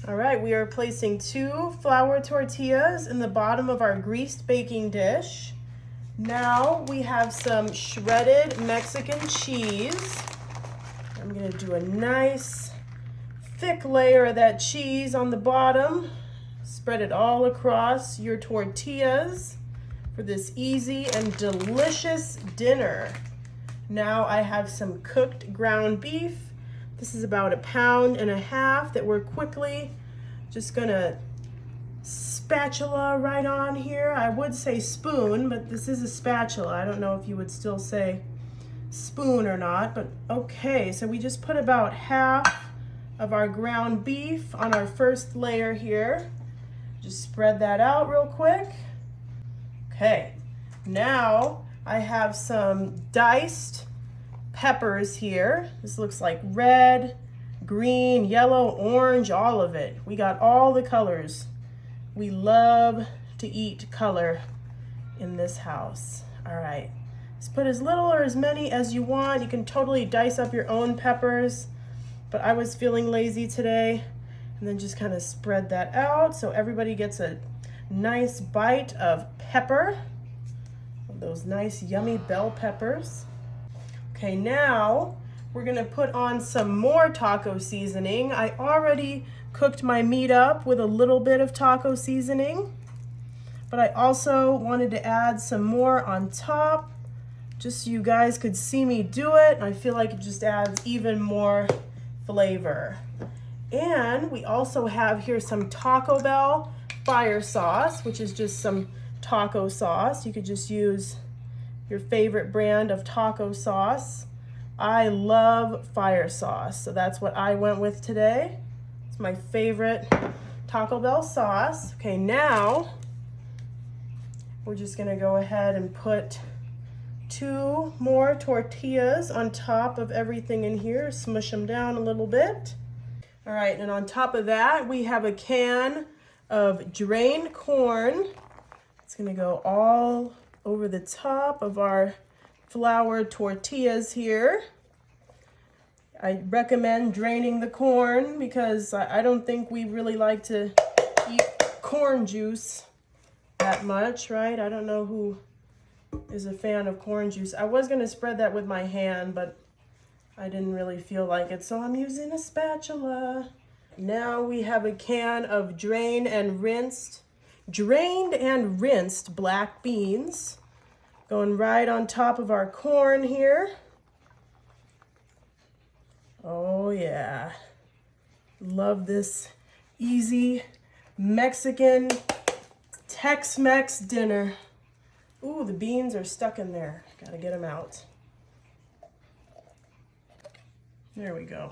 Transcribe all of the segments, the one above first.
All right, we are placing 2 flour tortillas in the bottom of our greased baking dish. Now we have some shredded Mexican cheese. I'm gonna do a nice thick layer of that cheese on the bottom. Spread it all across your tortillas for this easy and delicious dinner. Now I have some cooked ground beef. This is about 1.5 pounds that we're quickly just gonna spatula right on here. I would say spoon, but this is a spatula. I don't know if you would still say spoon or not, but okay. So we just put about half of our ground beef on our first layer here. Just spread that out real quick. Okay, now I have some diced peppers here. This looks like red, green, yellow, orange, all of it. We got all the colors. We love to eat color in this house. All right, just put as little or as many as you want. You can totally dice up your own peppers, but I was feeling lazy today. And then just kind of spread that out so everybody gets a nice bite of pepper, of those nice yummy bell peppers. Okay, now we're gonna put on some more taco seasoning. I already cooked my meat up with a little bit of taco seasoning, but I also wanted to add some more on top, just so you guys could see me do it. I feel like it just adds even more flavor. And we also have here some Taco Bell fire sauce, which is just some taco sauce. You could just use your favorite brand of taco sauce. I love fire sauce, so that's what I went with today. It's my favorite Taco Bell sauce. Okay, now we're just gonna go ahead and put 2 more tortillas on top of everything in here, smush them down a little bit. All right, and on top of that, we have a can of drained corn. It's gonna go all over the top of our flour tortillas here. I recommend draining the corn because I don't think we really like to eat corn juice that much, right? I don't know who is a fan of corn juice. I was gonna spread that with my hand, but I didn't really feel like it, so I'm using a spatula. Now we have a can of drained and rinsed black beans going right on top of our corn here. Oh yeah, love this easy Mexican Tex-Mex dinner. Ooh, the beans are stuck in there. Gotta get them out. There we go.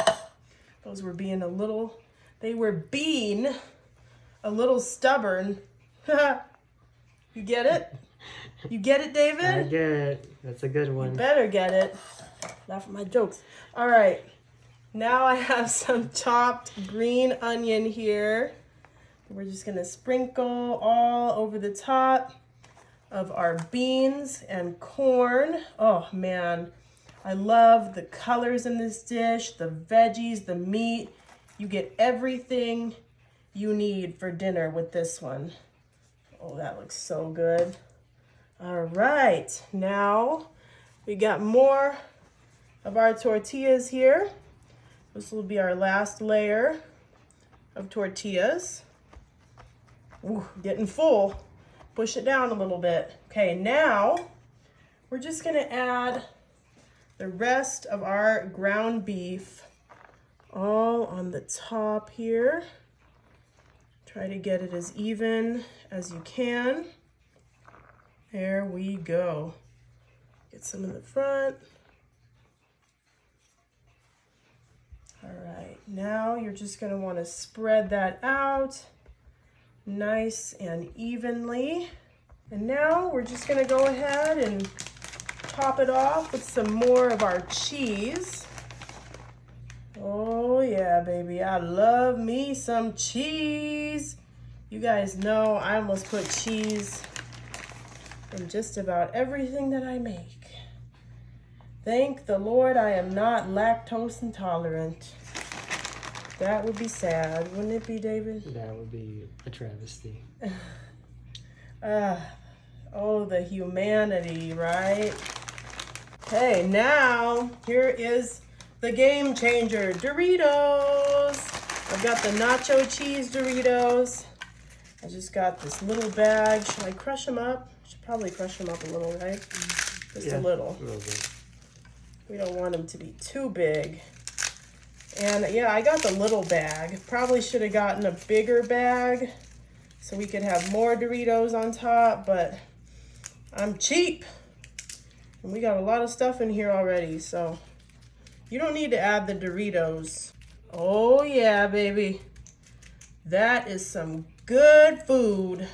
Those were being a little stubborn. You get it? You get it, David? I get it. That's a good one. You better get it. Laugh at my jokes. All right. Now I have some chopped green onion here. We're just gonna sprinkle all over the top of our beans and corn. Oh man. I love the colors in this dish, the veggies, the meat. You get everything you need for dinner with this one. Oh, that looks so good. All right, now we got more of our tortillas here. This will be our last layer of tortillas. Ooh, getting full. Push it down a little bit. Okay, now we're just gonna add the rest of our ground beef all on the top here. Try to get it as even as you can. There we go. Get some in the front. All right, now you're just gonna wanna spread that out nice and evenly. And now we're just gonna go ahead and top it off with some more of our cheese. Oh yeah, baby, I love me some cheese. You guys know I almost put cheese in just about everything that I make. Thank the Lord I am not lactose intolerant. That would be sad, wouldn't it be, David? That would be a travesty. Oh, the humanity, right? Okay, now here is the game changer, Doritos. I've got the nacho cheese Doritos. I just got this little bag. Should I crush them up? Should probably crush them up a little, right? Just a little. A little bit. We don't want them to be too big. And yeah, I got the little bag. Probably should have gotten a bigger bag so we could have more Doritos on top, but I'm cheap. And we got a lot of stuff in here already, so you don't need to add the Doritos. Oh yeah, baby. That is some good food.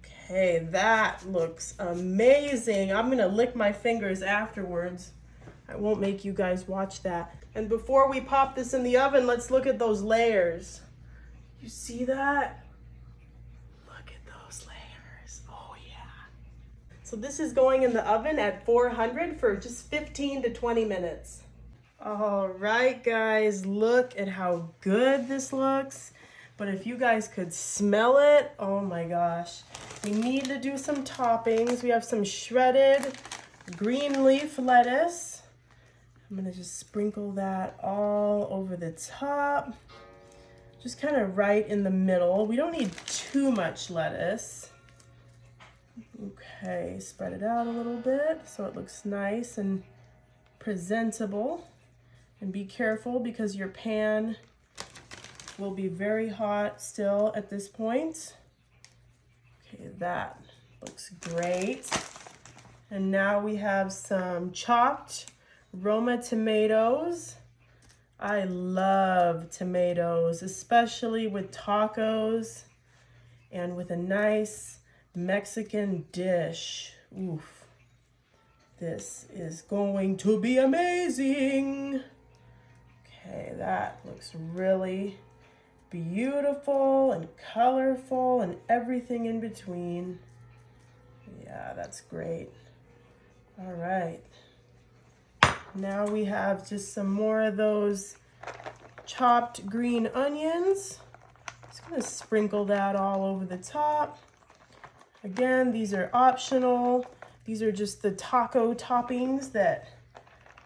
Okay, that looks amazing. I'm gonna lick my fingers afterwards. I won't make you guys watch that. And before we pop this in the oven, let's look at those layers. You see that? Look at those layers. Oh yeah. So this is going in the oven at 400 for just 15 to 20 minutes. All right, guys, look at how good this looks. But if you guys could smell it, oh my gosh. We need to do some toppings. We have some shredded green leaf lettuce. I'm gonna just sprinkle that all over the top. Just kind of right in the middle. We don't need too much lettuce. Okay, spread it out a little bit so it looks nice and presentable. And be careful because your pan will be very hot still at this point. Okay, that looks great. And now we have some chopped Roma tomatoes. I love tomatoes, especially with tacos and with a nice Mexican dish. Oof. This is going to be amazing. Okay, that looks really beautiful and colorful and everything in between. Yeah, that's great. All right. Now we have just some more of those chopped green onions. Just gonna sprinkle that all over the top. Again, these are optional. These are just the taco toppings that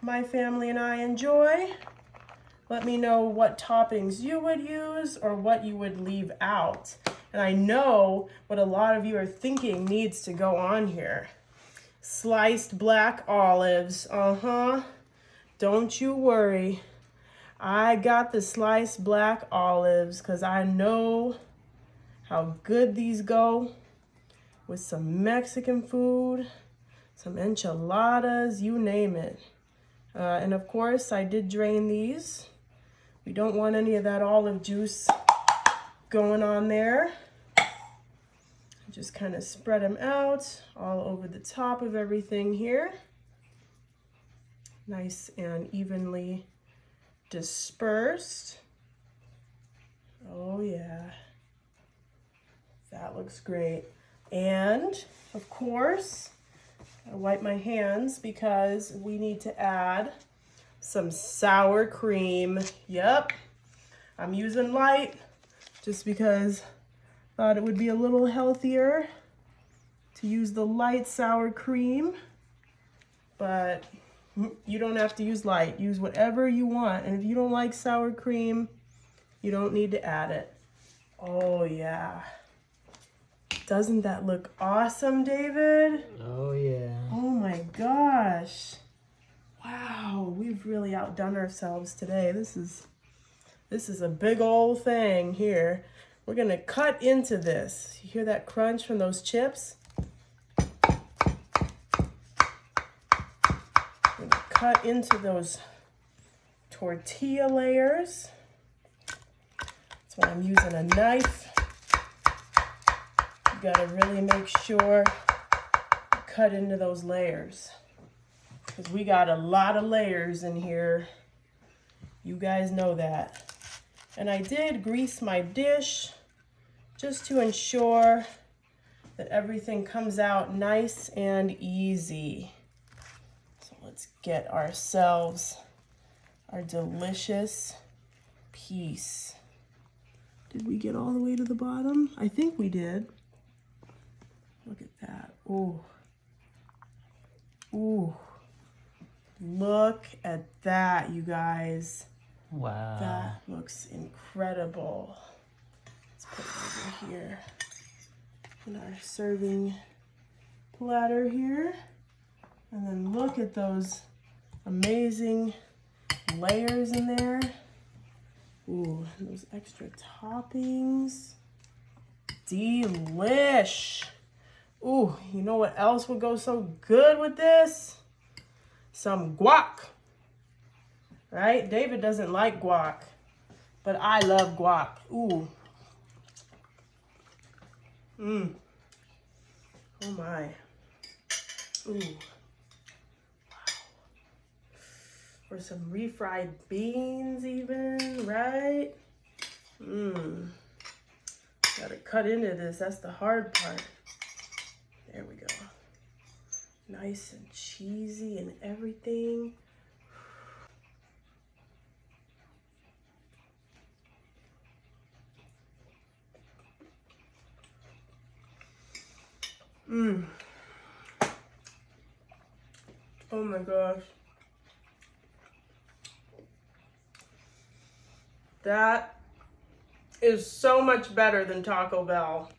my family and I enjoy. Let me know what toppings you would use or what you would leave out. And I know what a lot of you are thinking needs to go on here. Sliced black olives, Don't you worry. I got the sliced black olives because I know how good these go with some Mexican food, some enchiladas, you name it. And of course, I did drain these. We don't want any of that olive juice going on there. Just kind of spread them out all over the top of everything here. Nice and evenly dispersed. Oh yeah, that looks great. And of course, I wipe my hands because we need to add some sour cream. Yep, I'm using light just because I thought it would be a little healthier to use the light sour cream, but you don't have to use light. Use whatever you want. And if you don't like sour cream, you don't need to add it. Oh yeah. Doesn't that look awesome, David? Oh yeah. Oh my gosh. Wow, we've really outdone ourselves today. This is a big old thing here. We're gonna cut into this. You hear that crunch from those chips? We're gonna cut into those tortilla layers. That's why I'm using a knife. You gotta really make sure you cut into those layers, because we got a lot of layers in here. You guys know that. And I did grease my dish just to ensure that everything comes out nice and easy. So let's get ourselves our delicious piece. Did we get all the way to the bottom? I think we did. Look at that. Ooh. Ooh. Look at that, you guys. Wow. That looks incredible. Let's put it over here in our serving platter here. And then look at those amazing layers in there. Ooh, and those extra toppings. Delish. Ooh, you know what else would go so good with this? Some guac. Right? David doesn't like guac, but I love guac. Ooh. Mmm. Oh my. Ooh. Wow. Or some refried beans even, right? Mmm. Gotta cut into this. That's the hard part. There we go. Nice and cheesy and everything. Mmm. Oh my gosh. That is so much better than Taco Bell.